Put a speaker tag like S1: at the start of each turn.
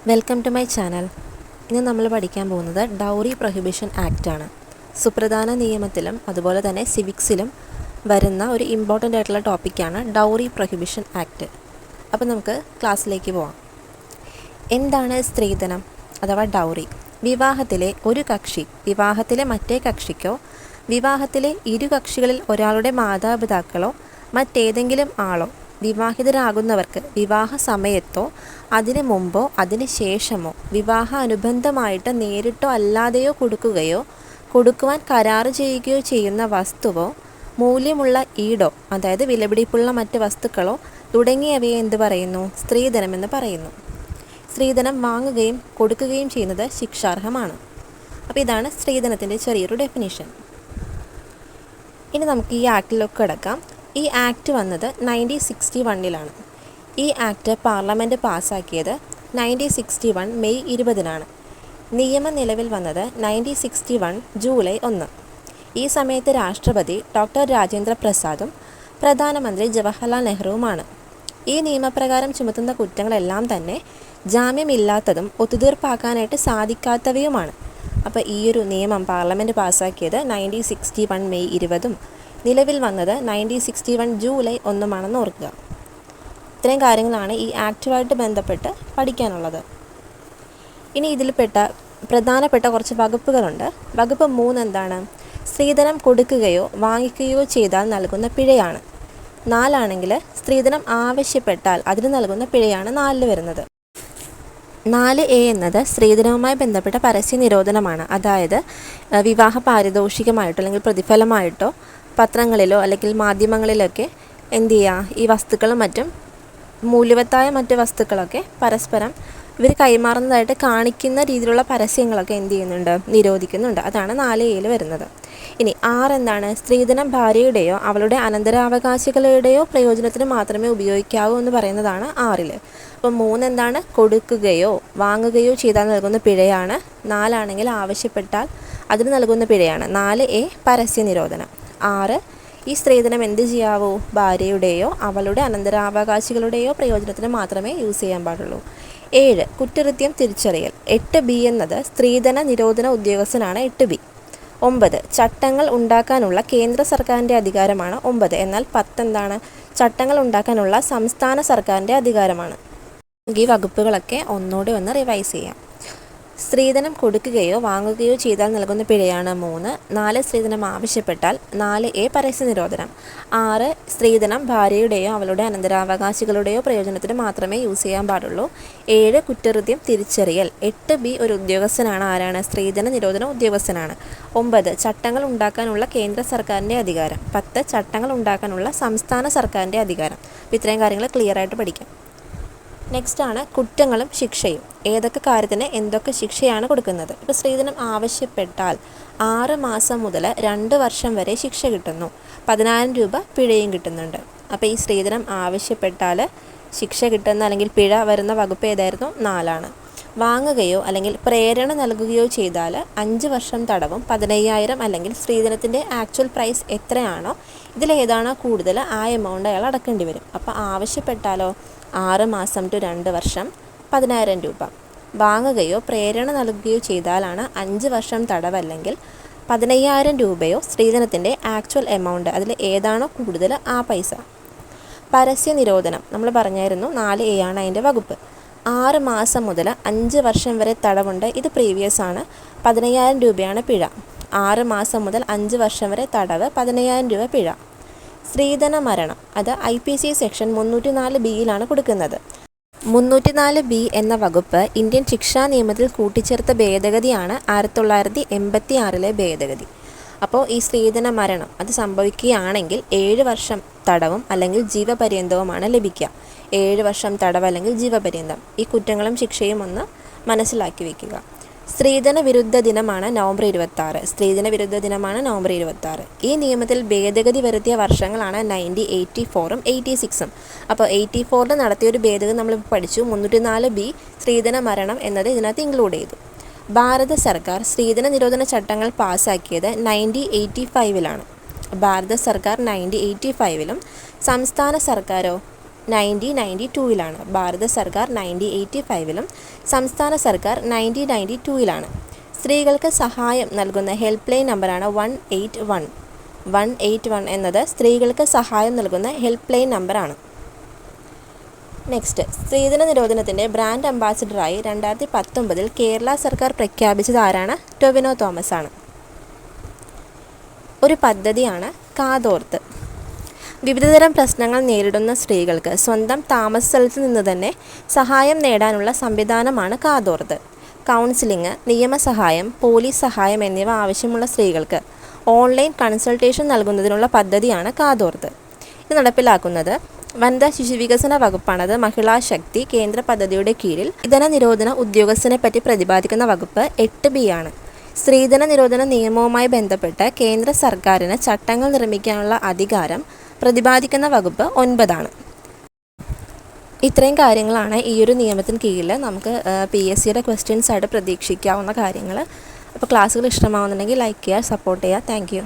S1: Welcome to my channel. ഇന്ന് നമ്മൾ പഠിക്കാൻ പോകുന്നത് ഡൗറി പ്രൊഹിബിഷൻ ആക്റ്റ് ആണ്. സുപ്രധാന നിയമത്തിലും അതുപോലെ തന്നെ സിവിക്സിലും വരുന്ന ഒരു ഇമ്പോർട്ടൻ്റ് ആയിട്ടുള്ള ടോപ്പിക്കാണ് ഡൗറി പ്രൊഹിബിഷൻ ആക്റ്റ്. അപ്പോൾ നമുക്ക് ക്ലാസ്സിലേക്ക് പോവാം. എന്താണ് സ്ത്രീധനം അഥവാ ഡൗറി? വിവാഹത്തിലെ ഒരു കക്ഷി വിവാഹത്തിലെ മറ്റേ കക്ഷിക്കോ വിവാഹത്തിലെ ഇരു കക്ഷികളിൽ ഒരാളുടെ മാതാപിതാക്കളോ മറ്റേതെങ്കിലും ആളോ വിവാഹിതരാകുന്നവർക്ക് വിവാഹ സമയത്തോ അതിനു മുമ്പോ അതിന് ശേഷമോ വിവാഹ അനുബന്ധമായിട്ട് നേരിട്ടോ അല്ലാതെയോ കൊടുക്കുകയോ കൊടുക്കുവാൻ കരാറ് ചെയ്യുകയോ ചെയ്യുന്ന വസ്തുവോ മൂല്യമുള്ള ഈടോ അതായത് വിലപിടിപ്പുള്ള മറ്റ് വസ്തുക്കളോ തുടങ്ങിയവയെ എന്ത് പറയുന്നു? സ്ത്രീധനമെന്ന് പറയുന്നു. സ്ത്രീധനം വാങ്ങുകയും കൊടുക്കുകയും ചെയ്യുന്നത് ശിക്ഷാർഹമാണ്. അപ്പോൾ ഇതാണ് സ്ത്രീധനത്തിൻ്റെ ചെറിയൊരു ഡെഫിനിഷൻ. ഇനി നമുക്ക് ഈ ആക്റ്റിലൊക്കെ കിടക്കാം. ഈ ആക്റ്റ് വന്നത് 1961 ഈ ആക്റ്റ് പാർലമെൻറ്റ് പാസ്സാക്കിയത് 1961 മെയ് 20 നിയമം നിലവിൽ വന്നത് 1961 ജൂലൈ 1. ഈ സമയത്ത് രാഷ്ട്രപതി ഡോക്ടർ രാജേന്ദ്ര പ്രസാദും പ്രധാനമന്ത്രി ജവഹർലാൽ നെഹ്റുവുമാണ്. ഈ നിയമപ്രകാരം ചുമത്തുന്ന കുറ്റങ്ങളെല്ലാം തന്നെ ജാമ്യമില്ലാത്തതും ഒത്തുതീർപ്പാക്കാനായിട്ട് സാധിക്കാത്തവയുമാണ്. അപ്പോൾ ഈ ഒരു നിയമം പാർലമെൻറ്റ് പാസ്സാക്കിയത് 1961 മെയ് 20 നിലവിൽ വന്നത് 1961 ജൂലൈ 1 ഓർക്കുക. ഇത്രയും കാര്യങ്ങളാണ് ഈ ആക്റ്റുമായിട്ട് ബന്ധപ്പെട്ട് പഠിക്കാനുള്ളത്. ഇനി ഇതിൽപ്പെട്ട പ്രധാനപ്പെട്ട കുറച്ച് വകുപ്പുകളുണ്ട്. വകുപ്പ് 3 എന്താണ്? സ്ത്രീധനം കൊടുക്കുകയോ വാങ്ങിക്കുകയോ ചെയ്താൽ നൽകുന്ന പിഴയാണ്. 4 ആണെങ്കിൽ സ്ത്രീധനം ആവശ്യപ്പെട്ടാൽ അതിന് നൽകുന്ന പിഴയാണ് 4 വരുന്നത്. 4A എന്നത് സ്ത്രീധനവുമായി ബന്ധപ്പെട്ട പരസ്യ നിരോധനമാണ്. അതായത് വിവാഹ പാരിതോഷികമായിട്ടോ അല്ലെങ്കിൽ പ്രതിഫലമായിട്ടോ പത്രങ്ങളിലോ അല്ലെങ്കിൽ മാധ്യമങ്ങളിലൊക്കെ എന്ത് ചെയ്യുക, ഈ വസ്തുക്കളും മറ്റും മൂല്യവത്തായ മറ്റ് വസ്തുക്കളൊക്കെ പരസ്പരം ഇവർ കൈമാറുന്നതായിട്ട് കാണിക്കുന്ന രീതിയിലുള്ള പരസ്യങ്ങളൊക്കെ എന്ത് ചെയ്യുന്നുണ്ട്? നിരോധിക്കുന്നുണ്ട്. അതാണ് 4A വരുന്നത്. ഇനി 6 എന്താണ്? സ്ത്രീധനം ഭാര്യയുടെയോ അവളുടെ അനന്തരാവകാശികളുടെയോ പ്രയോജനത്തിന് മാത്രമേ ഉപയോഗിക്കാവൂ എന്ന് പറയുന്നതാണ് 6. അപ്പോൾ 3 എന്താണ്? കൊടുക്കുകയോ വാങ്ങുകയോ ചെയ്താൽ നൽകുന്ന പിഴയാണ്. 4 ആണെങ്കിൽ ആവശ്യപ്പെട്ടാൽ അതിന് നൽകുന്ന പിഴയാണ്. 4A പരസ്യ നിരോധനം. 6 ഈ സ്ത്രീധനം എന്ത് ചെയ്യാവൂ? ഭാര്യയുടെയോ അവളുടെ അനന്തരാവകാശികളുടെയോ പ്രയോജനത്തിന് മാത്രമേ യൂസ് ചെയ്യാൻ പാടുള്ളൂ. 7 കുറ്റകൃത്യം തിരിച്ചറിയൽ. 8B എന്നത് സ്ത്രീധന നിരോധന ഉദ്യോഗസ്ഥനാണ് 8B. 9 ചട്ടങ്ങൾ ഉണ്ടാക്കാനുള്ള കേന്ദ്ര സർക്കാരിൻ്റെ അധികാരമാണ് 9. എന്നാൽ 10 എന്താണ്? ചട്ടങ്ങൾ ഉണ്ടാക്കാനുള്ള സംസ്ഥാന സർക്കാരിൻ്റെ അധികാരമാണ്. ഈ വകുപ്പുകളൊക്കെ ഒന്നുകൂടി ഒന്ന് റിവൈസ് ചെയ്യാം. സ്ത്രീധനം കൊടുക്കുകയോ വാങ്ങുകയോ ചെയ്താൽ നൽകുന്ന പിഴയാണ് 3. 4 സ്ത്രീധനം ആവശ്യപ്പെട്ടാൽ. 4A പരസ്യ നിരോധനം. 6 സ്ത്രീധനം ഭാര്യയുടെയോ അവളുടെ അനന്തരാവകാശികളുടെയോ പ്രയോജനത്തിന് മാത്രമേ യൂസ് ചെയ്യാൻ പാടുള്ളൂ. 7 കുറ്റകൃത്യം തിരിച്ചറിയൽ. 8B ഒരു ഉദ്യോഗസ്ഥനാണ്. ആരാണ്? സ്ത്രീധന നിരോധന ഉദ്യോഗസ്ഥനാണ്. 9 ചട്ടങ്ങൾ ഉണ്ടാക്കാനുള്ള കേന്ദ്ര സർക്കാരിൻ്റെ അധികാരം. 10 ചട്ടങ്ങൾ ഉണ്ടാക്കാനുള്ള സംസ്ഥാന സർക്കാരിൻ്റെ അധികാരം. അപ്പോൾ ഇത്രയും കാര്യങ്ങൾ ക്ലിയർ ആയിട്ട് പഠിക്കാം. നെക്സ്റ്റ് ആണ് കുറ്റങ്ങളും ശിക്ഷയും. ഏതൊക്കെ കാര്യത്തിന് എന്തൊക്കെ ശിക്ഷയാണ് കൊടുക്കുന്നത്? ഇപ്പോൾ സ്ത്രീധനം ആവശ്യപ്പെട്ടാൽ 6 മാസം മുതൽ 2 വർഷം വരെ ശിക്ഷ കിട്ടുന്നു. 10,000 രൂപ പിഴയും കിട്ടുന്നുണ്ട്. അപ്പോൾ ഈ സ്ത്രീധനം ആവശ്യപ്പെട്ടാൽ ശിക്ഷ കിട്ടുന്ന അല്ലെങ്കിൽ പിഴ വരുന്ന വകുപ്പ് ഏതായിരുന്നു? 4. വാങ്ങുകയോ അല്ലെങ്കിൽ പ്രേരണ നൽകുകയോ ചെയ്താൽ 5 വർഷം തടവും 15,000 അല്ലെങ്കിൽ സ്ത്രീധനത്തിൻ്റെ ആക്ച്വൽ പ്രൈസ് എത്രയാണോ ഇതിലേതാണോ കൂടുതൽ ആ എമൗണ്ട് അയാൾ അടക്കേണ്ടി വരും. അപ്പോൾ ആവശ്യപ്പെട്ടാലോ 6 മാസം ടു 2 വർഷം 10,000 രൂപ. വാങ്ങുകയോ പ്രേരണ നൽകുകയോ ചെയ്താലാണ് 5 വർഷം തടവ് അല്ലെങ്കിൽ 15,000 രൂപയോ സ്ത്രീധനത്തിൻ്റെ ആക്ച്വൽ എമൗണ്ട് അതിൽ ഏതാണോ കൂടുതൽ ആ പൈസ. പരസ്യ നിരോധനം നമ്മൾ പറഞ്ഞായിരുന്നു 4A ആണ് അതിൻ്റെ വകുപ്പ്. 6 മാസം മുതൽ 5 വർഷം വരെ തടവുണ്ട്. ഇത് പ്രീവിയസ് ആണ്. 15,000 രൂപയാണ് പിഴ. 6 മാസം മുതൽ 5 വർഷം വരെ തടവ്, 15,000 രൂപ പിഴ. സ്ത്രീധന മരണം അത് IPC സെക്ഷൻ 304B കൊടുക്കുന്നത്. 304B എന്ന വകുപ്പ് ഇന്ത്യൻ ശിക്ഷാ നിയമത്തിൽ കൂട്ടിച്ചേർത്ത ഭേദഗതിയാണ് 1986 ഭേദഗതി. അപ്പോൾ ഈ സ്ത്രീധന മരണം അത് സംഭവിക്കുകയാണെങ്കിൽ 7 വർഷം തടവും അല്ലെങ്കിൽ ജീവപര്യന്തവുമാണ് ലഭിക്കുക. 7 വർഷം തടവ് അല്ലെങ്കിൽ ജീവപര്യന്തം. ഈ കുറ്റങ്ങളും ശിക്ഷയും ഒന്ന് മനസ്സിലാക്കി വയ്ക്കുക. സ്ത്രീധന വിരുദ്ധ ദിനമാണ് നവംബർ 26. സ്ത്രീധന വിരുദ്ധ ദിനമാണ് നവംബർ 26. ഈ നിയമത്തിൽ ഭേദഗതി വരുത്തിയ വർഷങ്ങളാണ് 1984 86. അപ്പോൾ 84 നടത്തിയൊരു ഭേദഗതി നമ്മൾ പഠിച്ചു. 304B സ്ത്രീധന മരണം എന്നത് ഇതിനകത്ത് ഇൻക്ലൂഡ് ചെയ്തു. ഭാരത സർക്കാർ സ്ത്രീധന നിരോധന ചട്ടങ്ങൾ പാസ്സാക്കിയത് 1985. ഭാരത സർക്കാർ 1985 സംസ്ഥാന സർക്കാരോ 1992-ലാണ്. ഭാരത സർക്കാർ 1985-ലും സംസ്ഥാന സർക്കാർ 1992-ലാണ്. സ്ത്രീകൾക്ക് സഹായം നൽകുന്ന ഹെൽപ്പ് ലൈൻ നമ്പറാണ് 181. 181 എന്നത് സ്ത്രീകൾക്ക് സഹായം നൽകുന്ന ഹെൽപ്പ് ലൈൻ നമ്പറാണ്. നെക്സ്റ്റ്, സ്ത്രീധന നിരോധനത്തിൻ്റെ ബ്രാൻഡ് അംബാസിഡറായി 2019 കേരള സർക്കാർ പ്രഖ്യാപിച്ചത് ആരാണ്? ടൊവിനോ തോമസ് ആണ്. ഒരു പദ്ധതിയാണ് കാതോർത്ത്. വിവിധതരം പ്രശ്നങ്ങൾ നേരിടുന്ന സ്ത്രീകൾക്ക് സ്വന്തം താമസ സ്ഥലത്ത് നിന്ന് തന്നെ സഹായം നേടാനുള്ള സംവിധാനമാണ് കാതോർത്ത്. കൗൺസിലിംഗ്, നിയമസഹായം, പോലീസ് സഹായം എന്നിവ ആവശ്യമുള്ള സ്ത്രീകൾക്ക് ഓൺലൈൻ കൺസൾട്ടേഷൻ നൽകുന്നതിനുള്ള പദ്ധതിയാണ് കാതോർത്ത്. ഇത് നടപ്പിലാക്കുന്നത് വനിതാ ശിശുവികസന വകുപ്പാണത്. മഹിളാ ശക്തി കേന്ദ്ര പദ്ധതിയുടെ കീഴിൽ സ്ത്രീധന നിരോധന ഉദ്യോഗസ്ഥനെ പറ്റി പ്രതിപാദിക്കുന്ന വകുപ്പ് 8B ആണ്. സ്ത്രീധന നിരോധന നിയമവുമായി ബന്ധപ്പെട്ട് കേന്ദ്ര സർക്കാരിന് ചട്ടങ്ങൾ നിർമ്മിക്കാനുള്ള അധികാരം പ്രതിപാദിക്കുന്ന വകുപ്പ് 9 ആണ്. ഇത്രയും കാര്യങ്ങളാണ് ഈ ഒരു നിയമത്തിന് കീഴിൽ നമുക്ക് PSCയുടെ ക്വസ്റ്റ്യൻസ് ആയിട്ട് പ്രതീക്ഷിക്കാവുന്ന കാര്യങ്ങൾ. അപ്പോൾ ക്ലാസ്സുകൾ ഇഷ്ടമാവുന്നുണ്ടെങ്കിൽ ലൈക്ക് ചെയ്യുക, സപ്പോർട്ട് ചെയ്യുക. Thank you.